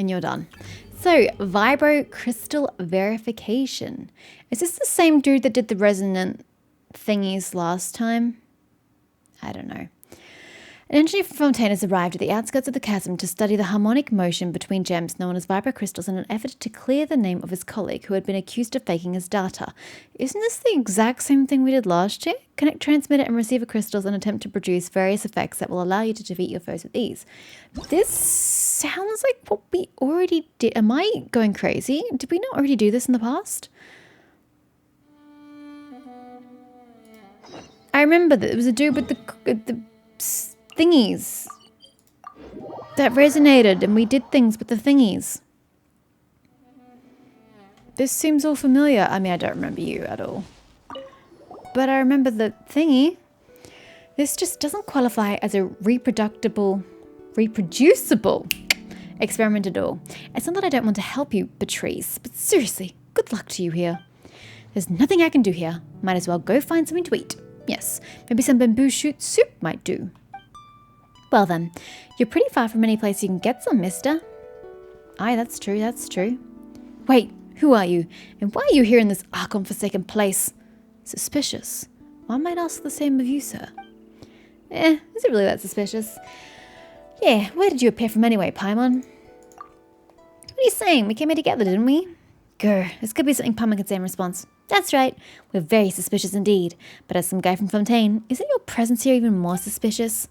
and you're done. So, vibro crystal verification. Is this the same dude that did the resonant thingies last time? I don't know. An engineer from Fontaine has arrived at the outskirts of the chasm to study the harmonic motion between gems known as vibrocrystals in an effort to clear the name of his colleague who had been accused of faking his data. Isn't this the exact same thing we did last year? Connect transmitter and receiver crystals and attempt to produce various effects that will allow you to defeat your foes with ease. This sounds like what we already did. Am I going crazy? Did we not already do this in the past? I remember that it was a dude with the thingies that resonated and we did things with the thingies. This seems all familiar. I mean, I don't remember you at all. But I remember the thingy. This just doesn't qualify as a reproducible experiment at all. It's not that I don't want to help you, Patrice, but seriously, good luck to you here. There's nothing I can do here. Might as well go find something to eat. Yes, maybe some bamboo shoot soup might do. Well then, you're pretty far from any place you can get some, mister. Aye, that's true, that's true. Wait, who are you? And why are you here in this Archon-forsaken place? Suspicious. One might ask the same of you, sir. Is it really that suspicious? Yeah, where did you appear from anyway, Paimon? What are you saying? We came here together, didn't we? Grr, this could be something Paimon could say in response. That's right, we're very suspicious indeed. But as some guy from Fontaine, isn't your presence here even more suspicious?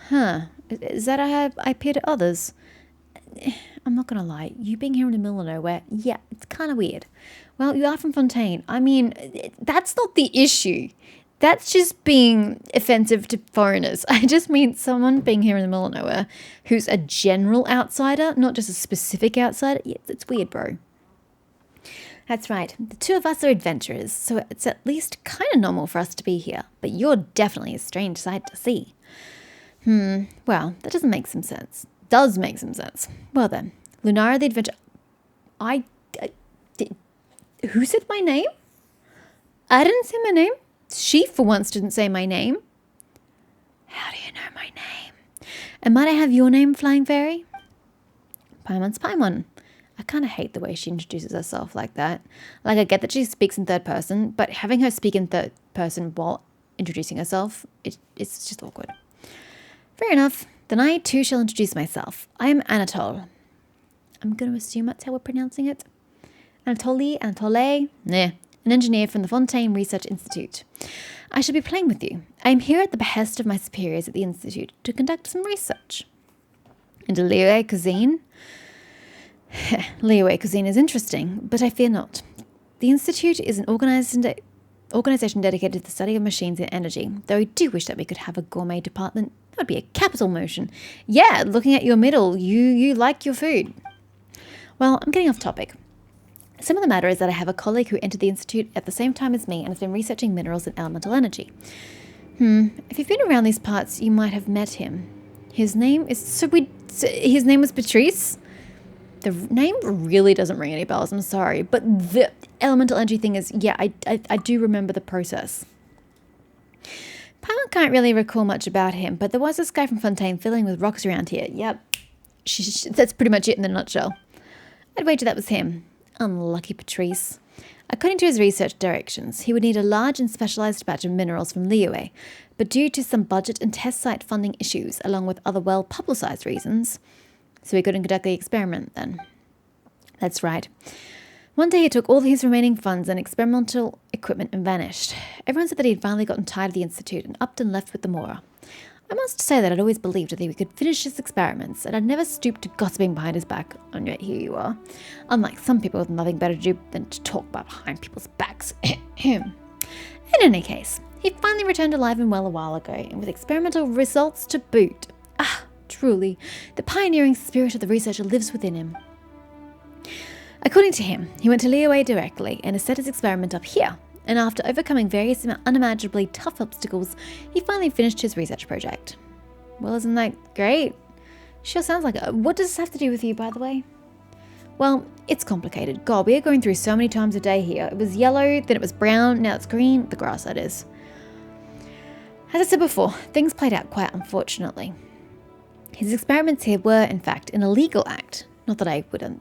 Huh, is that how I appear to others? I'm not gonna lie, you being here in the middle of nowhere, yeah, it's kind of weird. Well, you are from Fontaine. I mean, that's not the issue. That's just being offensive to foreigners. I just mean someone being here in the middle of nowhere who's a general outsider, not just a specific outsider. Yeah, it's weird, bro. That's right, the two of us are adventurers, so it's at least kind of normal for us to be here. But you're definitely a strange sight to see. Well, that doesn't make some sense. Does make some sense. Well then, Lunara the adventure... Who said my name? I didn't say my name. She, for once, didn't say my name. How do you know my name? And might I have your name, Flying Fairy? Paimon's Paimon. I kind of hate the way she introduces herself like that. Like, I get that she speaks in third person, but having her speak in third person while introducing herself, it's just awkward. Fair enough. Then I too shall introduce myself. I am Anatole. I'm going to assume that's how we're pronouncing it. Anatole, an engineer from the Fontaine Research Institute. I shall be playing with you. I am here at the behest of my superiors at the Institute to conduct some research. Into Liyue cuisine? Liyue cuisine is interesting, but I fear not. The Institute is an organisation dedicated to the study of machines and energy, though I do wish that we could have a gourmet department. That would be a capital motion. Yeah, looking at your middle, you like your food. Well, I'm getting off topic. Some of the matter is that I have a colleague who entered the Institute at the same time as me and has been researching minerals and elemental energy. If you've been around these parts, you might have met him. His name is... his name was Patrice? The name really doesn't ring any bells, I'm sorry. But the elemental energy thing is... Yeah, I do remember the process. Paimon can't really recall much about him, but there was this guy from Fontaine filling with rocks around here. Yep. That's pretty much it in a nutshell. I'd wager that was him. Unlucky Patrice. According to his research directions, he would need a large and specialized batch of minerals from Liyue, but due to some budget and test site funding issues, along with other well-publicized reasons, so he couldn't conduct the experiment then. That's right. One day he took all his remaining funds and experimental equipment and vanished. Everyone said that he had finally gotten tired of the Institute and upped and left with the Mora. I must say that I'd always believed that he could finish his experiments, and I'd never stooped to gossiping behind his back, and yet here you are. Unlike some people with nothing better to do than to talk about behind people's backs. In any case, he finally returned alive and well a while ago, and with experimental results to boot. Ah, truly, the pioneering spirit of the researcher lives within him. According to him, he went to Liyue directly and has set his experiment up here, and after overcoming various unimaginably tough obstacles, he finally finished his research project. Well, isn't that great? Sure sounds like it. What does this have to do with you, by the way? Well, it's complicated. God, we are going through so many times a day here. It was yellow, then it was brown, now it's green. The grass, that is. As I said before, things played out quite unfortunately. His experiments here were, in fact, an illegal act. Not that I don't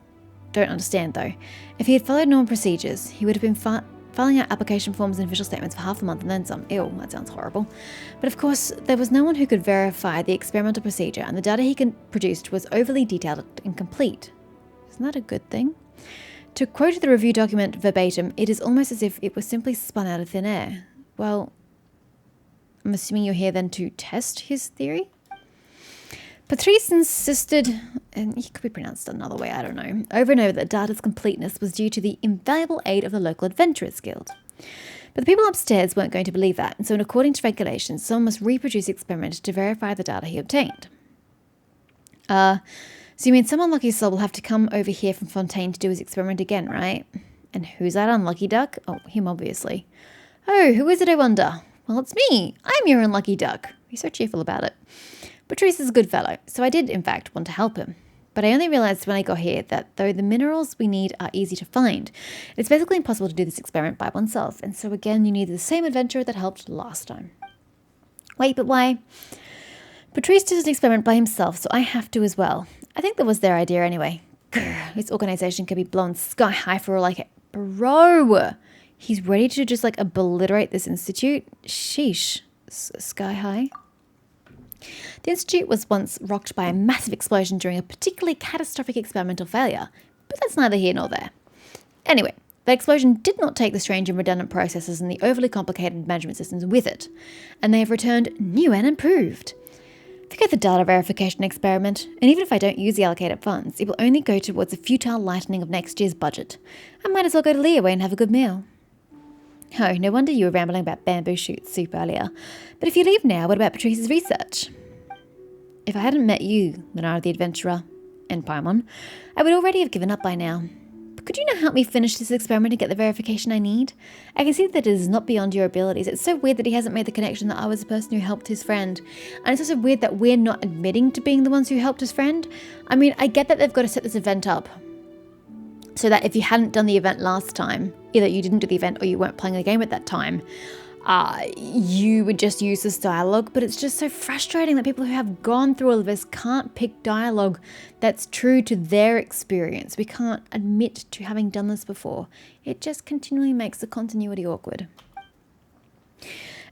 understand though. If he had followed normal procedures, he would have been filing out application forms and official statements for half a month and then some. Ew, that sounds horrible. But of course, there was no one who could verify the experimental procedure, and the data he produced was overly detailed and incomplete. Isn't that a good thing? To quote the review document verbatim, it is almost as if it was simply spun out of thin air. Well, I'm assuming you're here then to test his theory? Patrice insisted, and he could be pronounced another way, I don't know, over and over that data's completeness was due to the invaluable aid of the local adventurers guild. But the people upstairs weren't going to believe that, and so according to regulations, someone must reproduce the experiment to verify the data he obtained. So you mean some unlucky soul will have to come over here from Fontaine to do his experiment again, right? And who's that unlucky duck? Oh, him obviously. Oh, who is it, I wonder? Well, it's me. I'm your unlucky duck. He's so cheerful about it. Patrice is a good fellow, so I did, in fact, want to help him. But I only realised when I got here that though the minerals we need are easy to find, it's basically impossible to do this experiment by oneself, and so again you need the same adventurer that helped last time. Wait, but why? Patrice did an experiment by himself, so I have to as well. I think that was their idea anyway. Grr, this organisation could be blown sky high for all I care. Bro! He's ready to just obliterate this institute? Sheesh. Sky high? The institute was once rocked by a massive explosion during a particularly catastrophic experimental failure, but that's neither here nor there. Anyway, the explosion did not take the strange and redundant processes and the overly complicated management systems with it, and they have returned new and improved. Forget the data verification experiment, and even if I don't use the allocated funds, it will only go towards a futile lightening of next year's budget. I might as well go to Leeway and have a good meal. Oh, no wonder you were rambling about bamboo shoot soup earlier. But if you leave now, what about Patrice's research? If I hadn't met you, Lunara the Adventurer, and Paimon, I would already have given up by now. But could you now help me finish this experiment and get the verification I need? I can see that it is not beyond your abilities. It's so weird that he hasn't made the connection that I was the person who helped his friend. And it's also weird that we're not admitting to being the ones who helped his friend. I mean, I get that they've got to set this event up so that if you hadn't done the event last time, either you didn't do the event or you weren't playing the game at that time, you would just use this dialogue. But it's just so frustrating that people who have gone through all of this can't pick dialogue that's true to their experience. We can't admit to having done this before. It just continually makes the continuity awkward.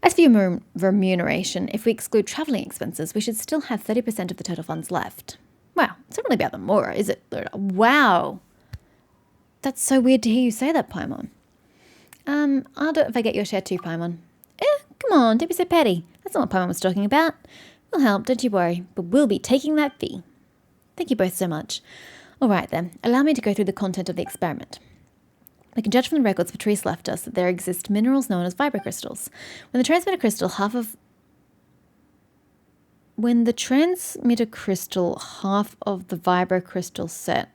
As for your remuneration, if we exclude travelling expenses, we should still have 30% of the total funds left. Wow, it's not really about the Mora, is it? Wow. That's so weird to hear you say that, Paimon. I'll do it if I get your share too, Paimon. Come on, don't be so petty. That's not what Paimon was talking about. We'll help, don't you worry, but we'll be taking that fee. Thank you both so much. All right then, allow me to go through the content of the experiment. We can judge from the records Patrice left us that there exist minerals known as vibrocrystals. When the transmitter crystal, half of the vibrocrystal set,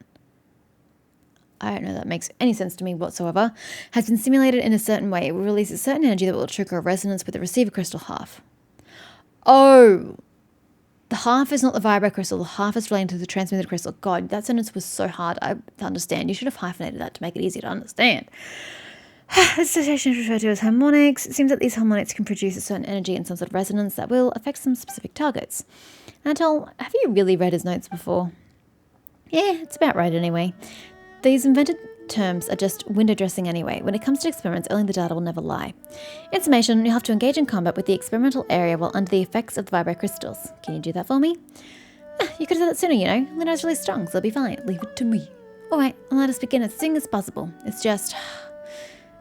I don't know if that makes any sense to me whatsoever, has been simulated in a certain way, it will release a certain energy that will trigger a resonance with the receiver crystal half. Oh, the half is not the vibrocrystal, the half is related to the transmitted crystal. God, that sentence was so hard to understand. You should have hyphenated that to make it easier to understand. This sensation is referred to as harmonics. It seems that these harmonics can produce a certain energy and some sort of resonance that will affect some specific targets. Anatole, have you really read his notes before? Yeah, it's about right anyway. These invented terms are just window dressing anyway. When it comes to experiments, only the data will never lie. In summation, you'll have to engage in combat with the experimental area while under the effects of the vibrocrystals. Can you do that for me? You could have said that sooner, you know. Lunara's really strong, so it'll be fine. Leave it to me. Alright, and let us begin as soon as possible. It's just...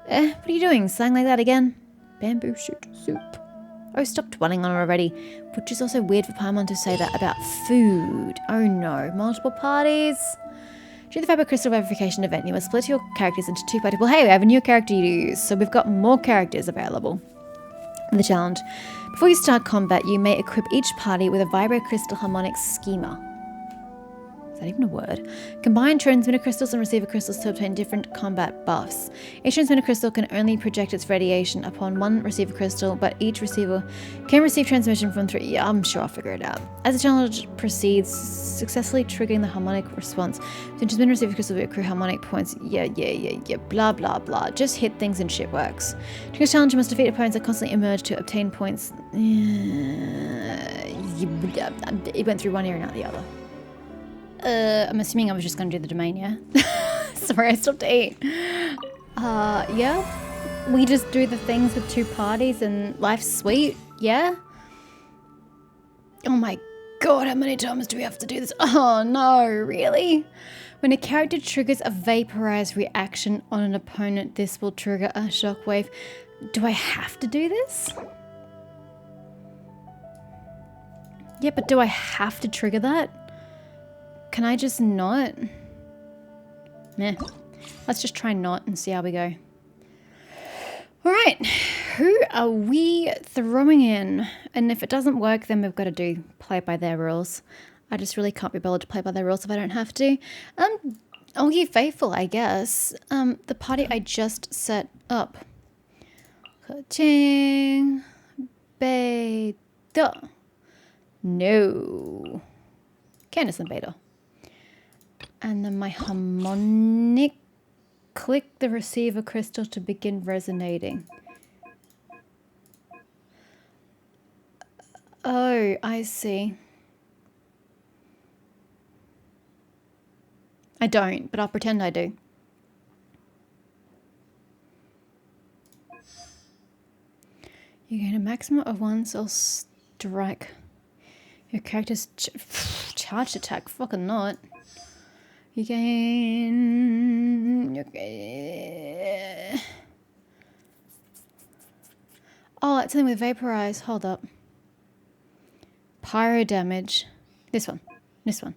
what are you doing? Slang like that again? Bamboo shoot soup. Oh, stop dwelling on it already. Which is also weird for Paimon to say that about food. Oh no, multiple parties? During the vibrocrystal verification event, you must split your characters into two parties. Well, hey, we have a new character to use, so we've got more characters available. The challenge. Before you start combat, you may equip each party with a vibrocrystal harmonic schema. Is that even a word? Combine transmitter crystals and receiver crystals to obtain different combat buffs. Each transmitter crystal can only project its radiation upon one receiver crystal, but each receiver can receive transmission from 3. Yeah, I'm sure I'll figure it out. As the challenge proceeds, successfully triggering the harmonic response, the transmitter receiver crystal will accrue harmonic points. Yeah, blah, blah, blah. Just hit things and shit works. During this challenge, you must defeat opponents that constantly emerge to obtain points. It went through one ear and out the other. I'm assuming I was just gonna do the domain, yeah? Sorry, I stopped to eat. Yeah? We just do the things with 2 parties and life's sweet, yeah? Oh my god, how many times do we have to do this? Oh no, really? When a character triggers a vaporized reaction on an opponent, this will trigger a shockwave. Do I have to do this? Yeah, but do I have to trigger that? Can I just not? Meh. Let's just try not and see how we go. Alright, who are we throwing in? And if it doesn't work, then we've got to do play by their rules. I just really can't be bothered to play by their rules if I don't have to. I'll give Faithful, I guess. The party I just set up. Ka-ching. Beta. No. Candace and Beta. And then my harmonic. Click the receiver crystal to begin resonating. Oh, I see. I don't, but I'll pretend I do. You gain a maximum of 1 cell strike. Your character's charged attack. Fucking not. You gain... Oh, it's something with vaporize. Hold up. Pyro damage. This one. This one.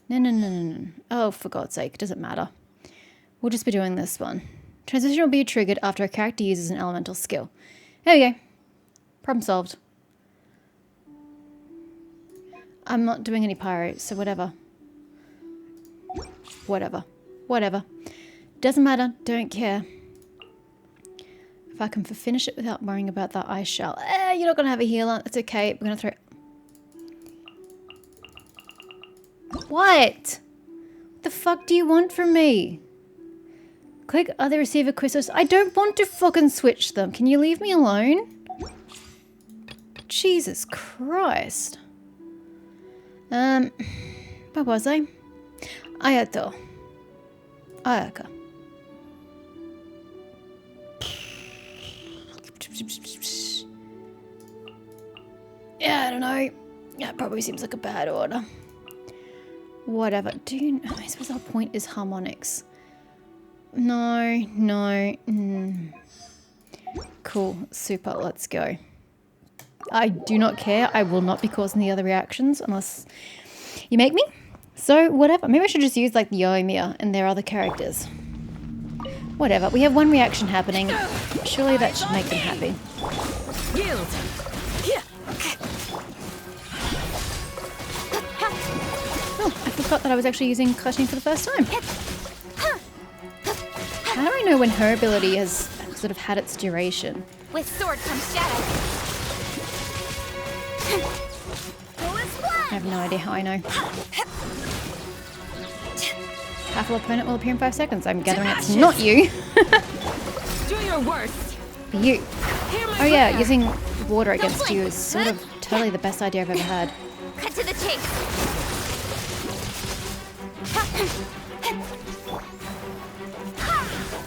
No. Oh, for God's sake. Doesn't matter. We'll just be doing this one. Transition will be triggered after a character uses an elemental skill. There we go. Problem solved. I'm not doing any pyro, so whatever. Whatever. Doesn't matter. Don't care. If I can finish it without worrying about that, I shall. You're not going to have a healer. It's okay. We're going to throw... What the fuck do you want from me? Click other receiver crystals. I don't want to fucking switch them. Can you leave me alone? Jesus Christ. Where was I? Aether. Ayaka. Yeah, I don't know. That probably seems like a bad order. Whatever. Do you know? I suppose our point is harmonics. No. Cool. Super. Let's go. I do not care. I will not be causing the other reactions unless you make me. So, whatever. Maybe I should just use, like, Yoimiya and their other characters. Whatever. We have one reaction happening. Surely that should make them happy. Yield. Oh, I forgot that I was actually using clutching for the first time. How do I know when her ability has sort of had its duration? With sword comes shadow. I have no idea how I know. Powerful opponent will appear in 5 seconds. I'm gathering it's not you. Do your worst. You. Oh yeah, using water against you is sort of totally the best idea I've ever had. Cut to the chase.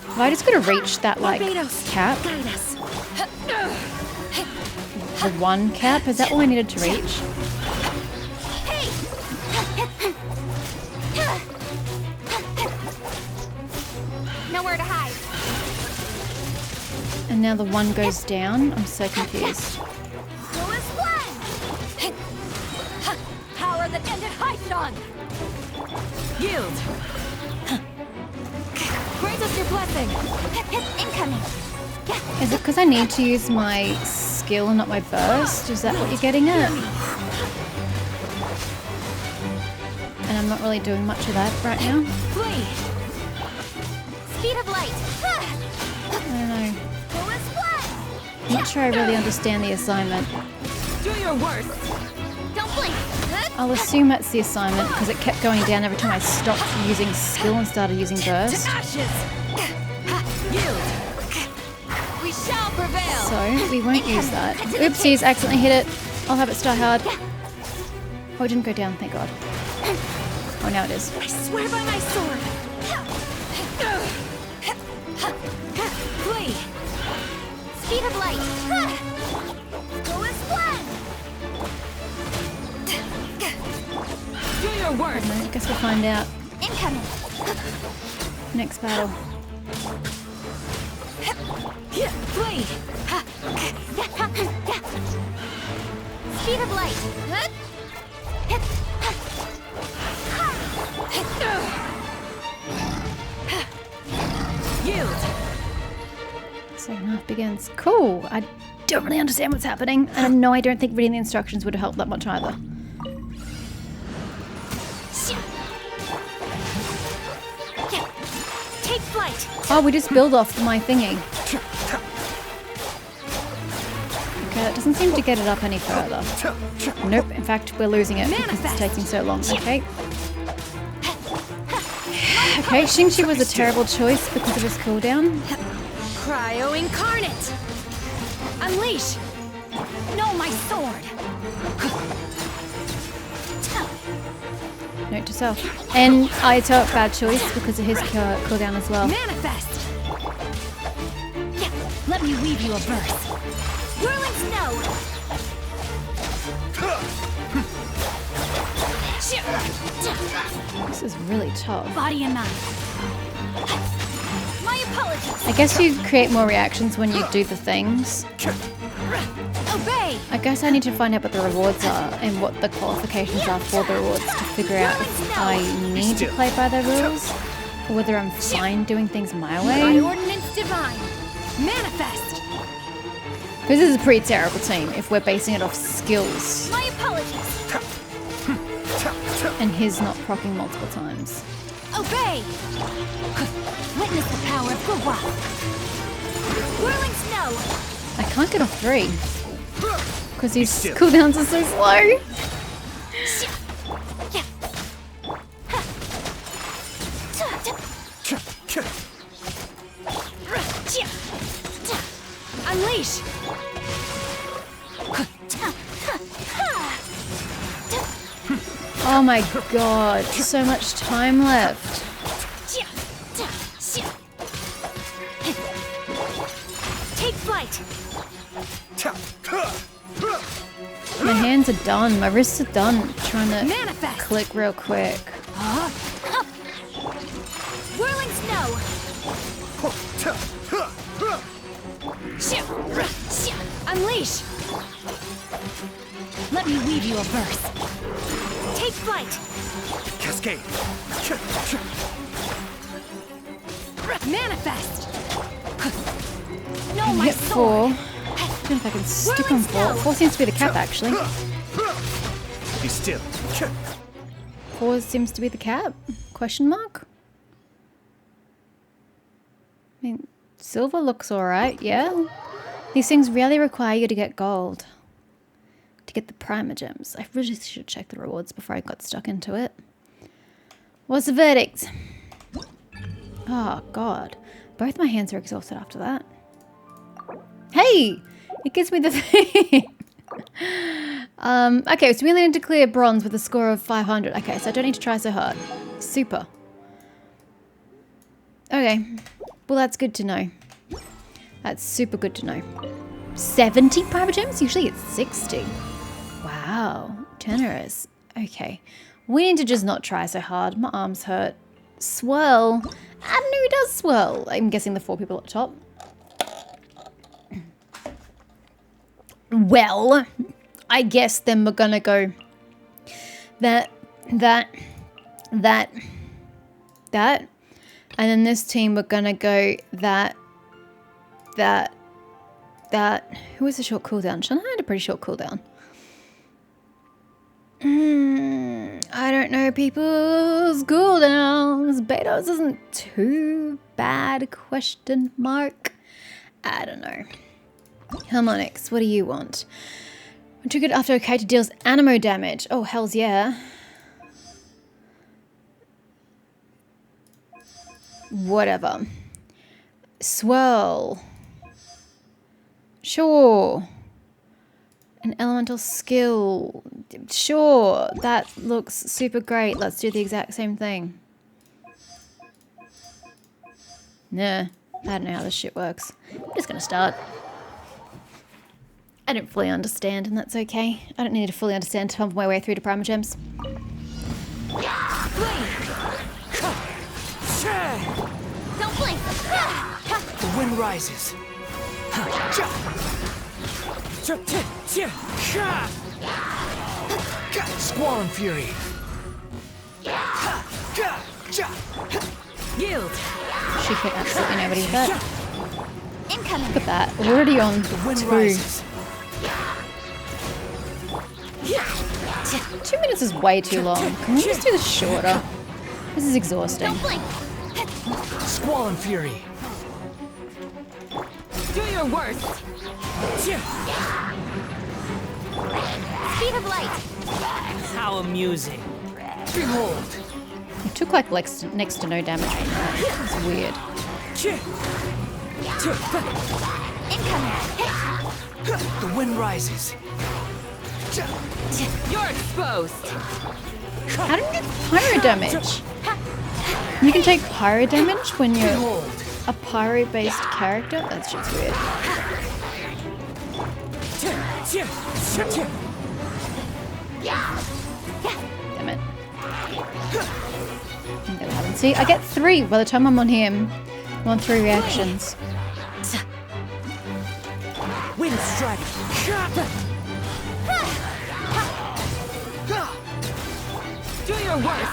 Well, I just gotta reach that, like, cap. The 1 cap? Is that all I needed to reach? Nowhere to hide. And now the 1 goes down? I'm so confused. Power that ended Haishan. Yield. Grant us your blessing. Incoming. Is it because I need to use my skill and not my burst? Is that what you're getting at? And I'm not really doing much of that right now. Flee. Speed of light. I don't know. I'm not sure I really understand the assignment. Do your worst. Don't blink. I'll assume that's the assignment because it kept going down every time I stopped using skill and started using burst. To ashes. Yield. We shall prevail. So, we won't use that. Oopsies, accidentally hit it. I'll have it start hard. Oh, it didn't go down, thank God. Oh, now it is. I swear by my sword. Flee. Speed of light. Go and blend. Do your worst. I guess we'll find out. Incoming. Next battle. Flee. Speed of light. Yield. Second half begins. Cool. I don't really understand what's happening. And no, I don't think reading the instructions would have helped that much either. Take flight. Oh, we just build off my thingy. Okay, that doesn't seem to get it up any further. Nope, in fact, we're losing it because it's taking so long. Okay. Okay, Xingqi was a terrible choice because of his cooldown. Cryo incarnate. Unleash. No, my sword. Note to self. And Aether, bad choice because of his cooldown as well. Manifest. Let me weave you a verse. Whirling snow. This is really tough. Body and mind. My apologies. I guess you create more reactions when you do the things. Obey. I guess I need to find out what the rewards are and what the qualifications are for the rewards to figure out if I need to play by their rules or whether I'm fine doing things my By way. ordinance divine. Manifest. Because this is a pretty terrible team if we're basing it off skills My apologies. and his not proccing multiple times. Obey. Witness the power of Gua. Whirling snow. I can't get off 3 because his cooldowns are so slow. Unleash. Oh my god, so much time left. Take flight. My hands are done, my wrists are done trying to Manifest. click real quick. Whirling snow. Unleash. Let me weave you a verse. Take flight. Cascade. Manifest. No, I my hit sword. 4. I don't know if I can stick on 4. 4 seems to be the cap actually. Be still. 4 seems to be the cap? Question mark? I mean, silver looks alright, yeah? These things really require you to get gold. To get the primer gems. I really should check the rewards before I got stuck into it. What's the verdict? Oh, God. Both my hands are exhausted after that. Hey! It gives me the thing. Okay, so we only need to clear bronze with a score of 500. Okay, so I don't need to try so hard. Super. Okay. Well, that's good to know. That's super good to know. 70 primer gems? Usually it's 60. Wow. Generous. Okay. We need to just not try so hard. My arms hurt. Swirl. I don't know who does swirl. I'm guessing the 4 people at the top. Well, I guess then we're gonna go that, and then this team we're gonna go that. Who was the short cooldown? Shanna had a pretty short cooldown. I don't know people's cooldowns. Beto's isn't too bad, question mark. I don't know. Harmonix, what do you want? When triggered after a character deals animo damage. Oh, hells yeah. Whatever. Swirl. Sure. An elemental skill. Sure, that looks super great. Let's do the exact same thing. Nah, I don't know how this shit works. I'm just gonna start. I don't fully understand, and that's okay. I don't need to fully understand to pump my way through to Primal Gems. Don't blink. The wind rises. Squall Fury. Yield. She hit absolutely nobody with that. Incoming. Look at that. Already on The wind 2. rises. 2 minutes is way too long. Can we just do this shorter? This is exhausting. Don't blink. Squall Fury. Do your worst. Speed of light. How amusing. Behold. It took like next to no damage from that. It's weird. Incoming. The wind rises. You're exposed. How do you get pyro damage? You can take pyro damage when you're Behold. a pyro-based character? That's just weird. Damn it. I'm gonna have him. See, I get 3 by the time I'm on him. I'm on 3 reactions. Wind strike. Do your worst.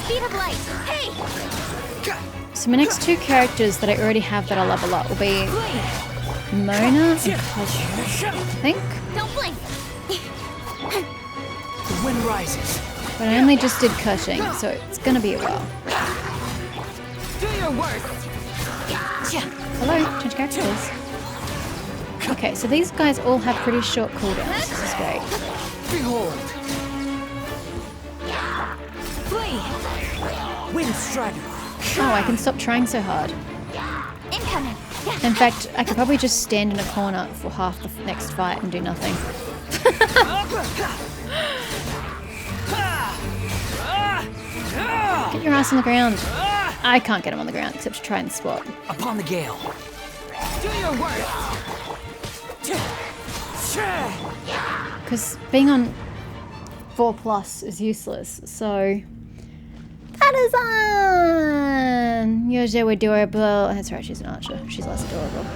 Speed of light. Hey. So my next 2 characters that I already have that I'll level up will be Mona and Kazuha, I think. Don't blink. The wind rises. But I only just did Cushing, so it's gonna be a while. Do your worst. Hello, change characters. Okay, so these guys all have pretty short cooldowns. This is great. Behold. Flee. Wind strider. Oh, I can stop trying so hard. Incoming. In fact, I could probably just stand in a corner for half the next fight and do nothing. Get your ass on the ground. I can't get him on the ground except to try and swap. Upon the gale. Do your worst. Because being on 4+ is useless, so... That is on! You're adorable. That's right, she's an archer. She's less adorable.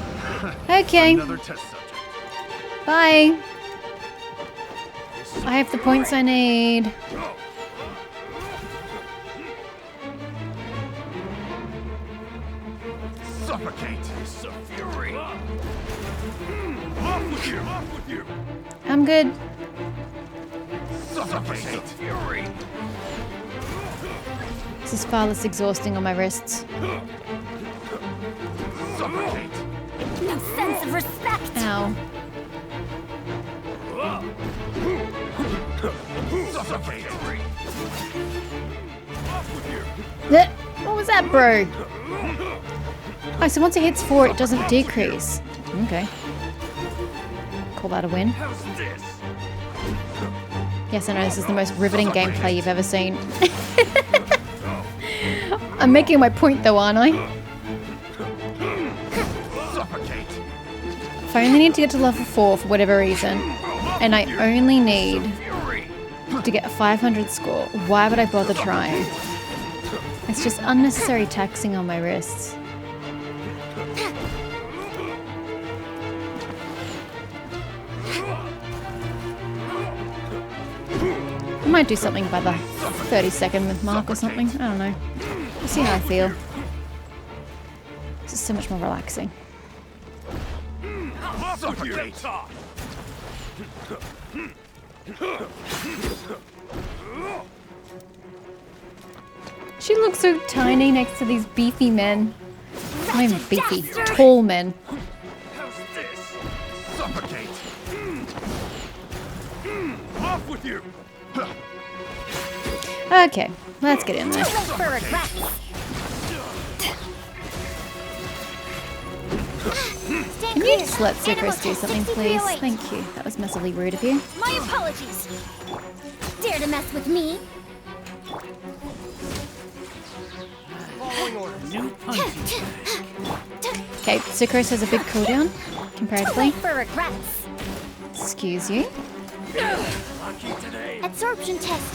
Okay, Another test subject. bye! I have the points I need. Suffocate. Fury. Off with you. Off with you. I'm good. Suffocate. Fury. This is far less exhausting on my wrists. Suffocate. No sense of respect. Ow. Suffocate. Off with you. What was that, bro? Oh, so once it hits 4, it doesn't decrease. Okay. Call that a win. How's this? Yes, I know this is the most riveting gameplay you've ever seen. I'm making my point though, aren't I? Suffocate. If I only need to get to level 4 for whatever reason, and I only need Fury. to get a 500 score, why would I bother trying? It's just unnecessary taxing on my wrists. I might do something by the 30-second mark or something. I don't know. We'll see how I feel. This is so much more relaxing. Suffocate. She looks so tiny next to these beefy men. Not even beefy, tall men. How's this? Suffocate. Off with you. Okay, let's get in there. For regrets. Stand Can you clear. just let Sucrose Animal do test something, 63 please? await. Thank you. That was massively rude of you. My apologies. Dare to mess with me? Following orders. New punching. Okay, Sucrose has a big cooldown, Too comparatively. late for regrets. Excuse you. Lucky today. Absorption test.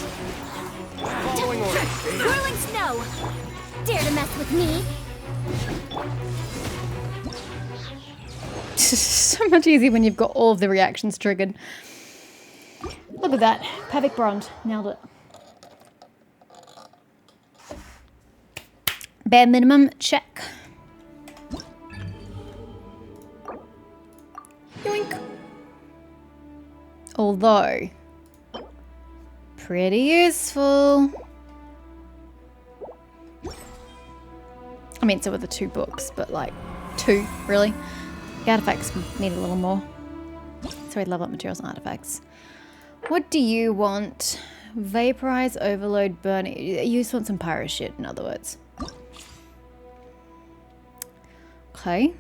Following orders. Swirling snow. Dare to mess with me? So much easier when you've got all of the reactions triggered. Look at that. Perfect bronze. Nailed it. Bare minimum, check. Yoink. Although, pretty useful. I mean, so were the 2 books, but like 2, really. The artifacts need a little more. So we level up materials and artifacts. What do you want? Vaporize, overload, burn. You just want some pyro shit, in other words. Okay.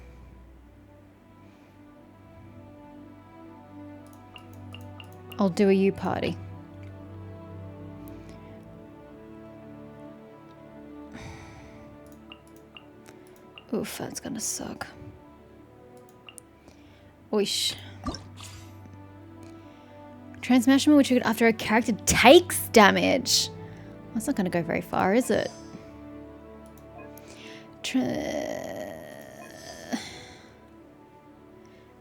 I'll do a U party. Oof, that's gonna suck. Oish. Transmission will be triggered after a character takes damage. That's not gonna go very far, is it?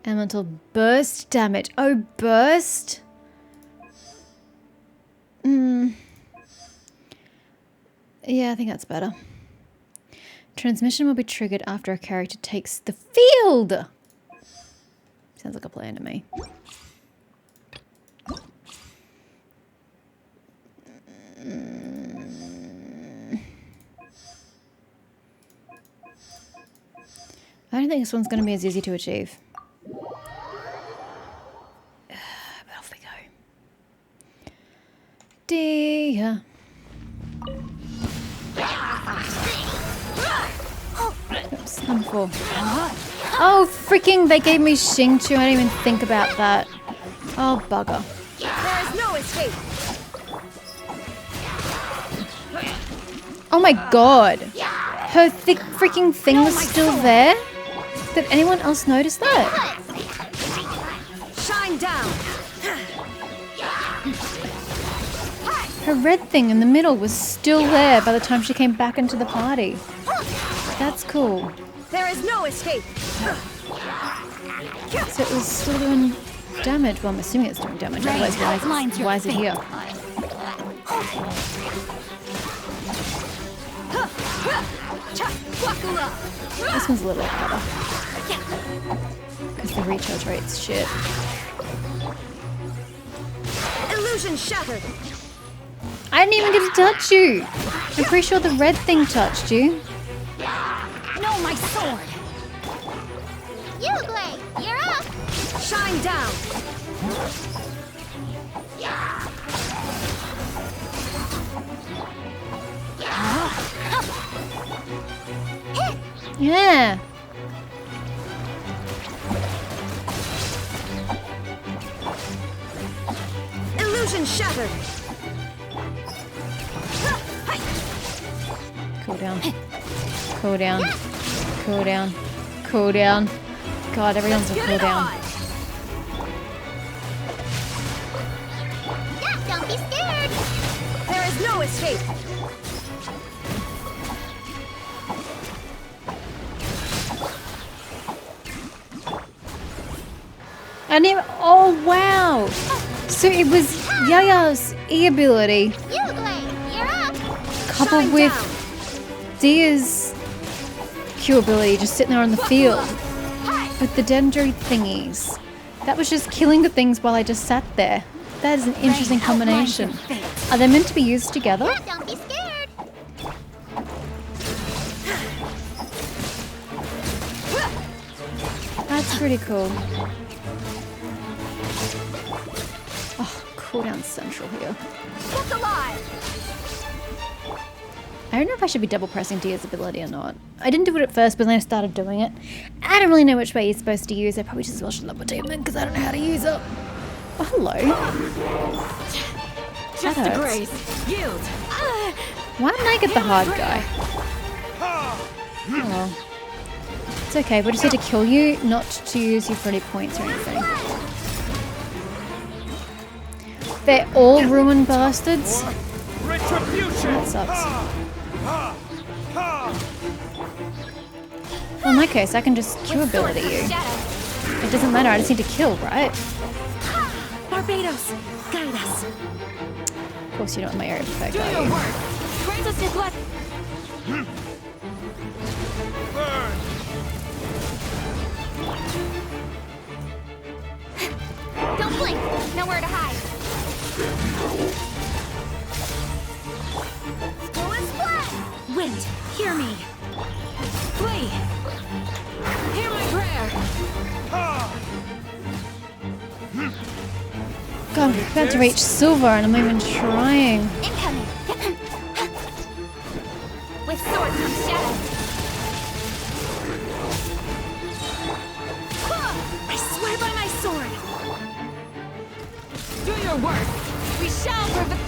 Elemental burst damage. Oh, burst? Yeah, I think that's better. Transmission will be triggered after a character takes the field. Sounds like a plan to me. I don't think this one's going to be as easy to achieve. But off we go. Dear. Oops, number 4. Oh, freaking, they gave me Xingqiu. I didn't even think about that. Oh, bugger. There is no escape. Oh my god. Her thick freaking thing was still there? Did anyone else notice that? Shine down. Her red thing in the middle was still there by the time she came back into the party. That's cool. There is no escape. So it was still doing damage. Well, I'm assuming it's doing damage. Otherwise, why is it here? This one's a little bit better. Because the recharge rate's shit. Illusion shattered. I didn't even get to touch you. I'm pretty sure the red thing touched you. No, my sword. Uglay, you're up. Shine down. Yeah. Illusion shattered. Cool down. Cool down. Cool down. Cool down. God, everyone's a cool down. Don't be scared. There is no escape. And it, oh wow! So it was Yaya's E ability Uglay, you're up. coupled Shine with down. Dia's Q ability just sitting there on the field with the dendroid thingies. That was just killing the things while I just sat there. That is an interesting combination. Are they meant to be used together? Don't be scared. That's pretty cool. Oh, cooldown central here. Look alive. I don't know if I should be double pressing Dia's ability or not. I didn't do it at first, but then I started doing it. I don't really know which way you're supposed to use it. I probably just as well should level attainment because I don't know how to use it. Oh, hello. Just That a hurts. grace. Yield. Why didn't I get the hard guy? Oh well. It's okay, we just need to kill you, not to use you for any points or anything. They're all ruined bastards. Retribution. That sucks. Well, in that case, I can just Q ability you. Shadow. It doesn't matter, I just need to kill, right? Barbados, guide us. Of course you're not in my area of effect, Do are your you? work. Grant us your blood. Burn. Don't blink. Nowhere to hide. Go and splat. Wind, hear me. Flee. Hear my prayer. God, I'm about to reach silver and I'm not even trying. Incoming. With sword from shadow. I swear by my sword. Do your work. We shall prevail.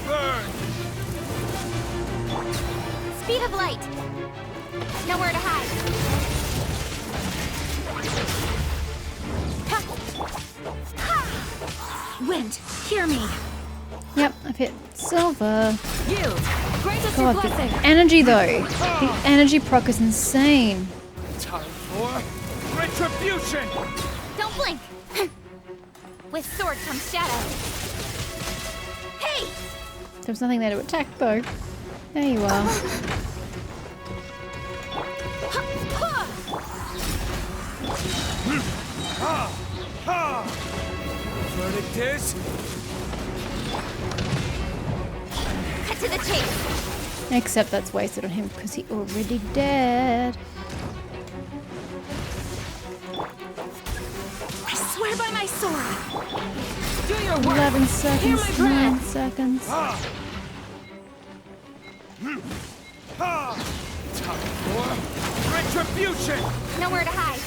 Burn. Speed of light. Nowhere to hide. Wind, hear me. Yep, I've hit silver. Yield. Grant us God, your the blessing. energy though. The energy proc is insane. Time for retribution. Don't blink. With sword from shadow. Hey! There was nothing there to attack though. There you are. Verdict is Cut to the chase. Except that's wasted on him because he already dead. I swear by my sword. Do your work. 11 Hear seconds, my prayer. 9 seconds. time for retribution. Nowhere to hide.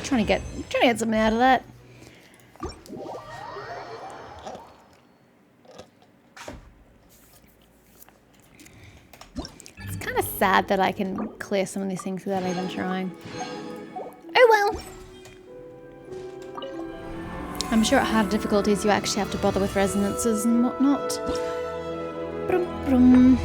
Trying to get something out of that. It's kind of sad that I can clear some of these things without even trying. Oh well. I'm sure at harder difficulties you actually have to bother with resonances and whatnot. Brum, brum.